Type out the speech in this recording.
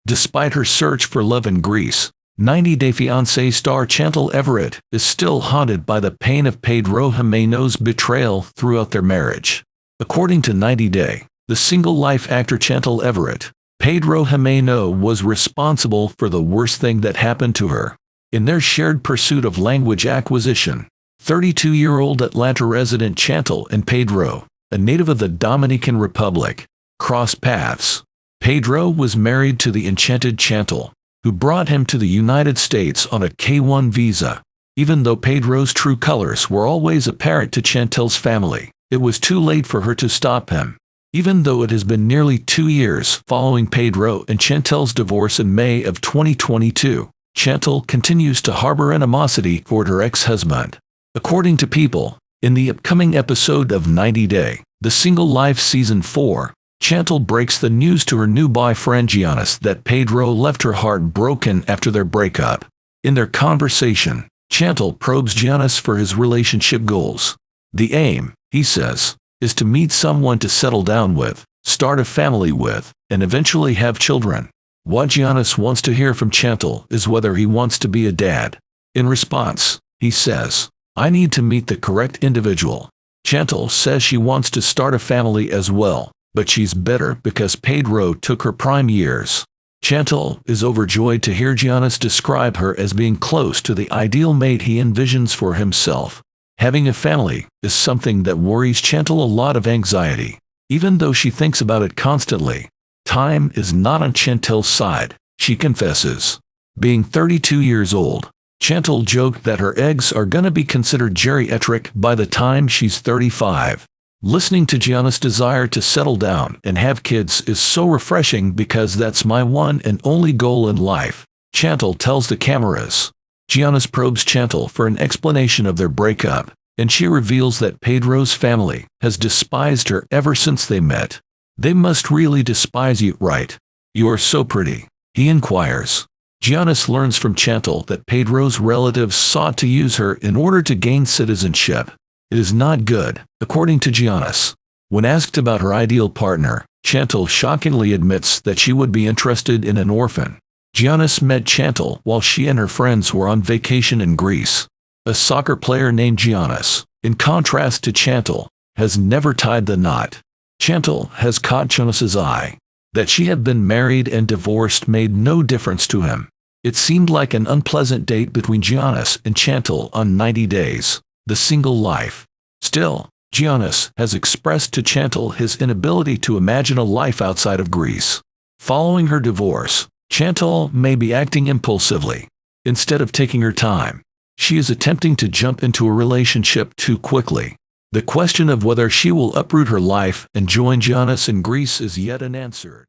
Despite her search for love in Greece, 90 Day Fiancé star Chantel Everett is still haunted by the pain of Pedro Jiménez's betrayal throughout their marriage. According to 90 Day, the single-life actor Chantel Everett, Pedro Jiménez was responsible for the worst thing that happened to her. In their shared pursuit of language acquisition, 32-year-old Atlanta resident Chantel and Pedro, a native of the Dominican Republic, crossed paths. Pedro was married to the enchanted Chantel, who brought him to the United States on a K-1 visa. Even though Pedro's true colors were always apparent to Chantel's family, it was too late for her to stop him. Even though it has been nearly 2 years following Pedro and Chantel's divorce in May of 2022, Chantel continues to harbor animosity toward her ex-husband. According to People, in the upcoming episode of 90 Day, The Single Life Season 4, Chantel breaks the news to her new boyfriend Giannis that Pedro left her heart broken after their breakup. In their conversation, Chantel probes Giannis for his relationship goals. The aim, he says, is to meet someone to settle down with, start a family with, and eventually have children. What Giannis wants to hear from Chantel is whether he wants to be a dad. In response, he says, "I need to meet the correct individual." Chantel says she wants to start a family as well, but she's bitter because Pedro took her prime years. Chantel is overjoyed to hear Giannis describe her as being close to the ideal mate he envisions for himself. Having a family is something that worries Chantel a lot of anxiety. Even though she thinks about it constantly, time is not on Chantel's side, she confesses. Being 32 years old, Chantel joked that her eggs are gonna be considered geriatric by the time she's 35. Listening to Giannis' desire to settle down and have kids is so refreshing because that's my one and only goal in life, Chantel tells the cameras. Giannis probes Chantel for an explanation of their breakup, and she reveals that Pedro's family has despised her ever since they met. "They must really despise you, right? You are so pretty," he inquires. Giannis learns from Chantel that Pedro's relatives sought to use her in order to gain citizenship. It is not good, according to Giannis. When asked about her ideal partner, Chantel shockingly admits that she would be interested in an orphan. Giannis met Chantel while she and her friends were on vacation in Greece. A soccer player named Giannis, in contrast to Chantel, has never tied the knot. Chantel has caught Giannis's eye. That she had been married and divorced made no difference to him. It seemed like an unpleasant date between Giannis and Chantel on 90 Days, The Single Life. Still, Giannis has expressed to Chantel his inability to imagine a life outside of Greece. Following her divorce, Chantel may be acting impulsively. Instead of taking her time, she is attempting to jump into a relationship too quickly. The question of whether she will uproot her life and join Giannis in Greece is yet unanswered.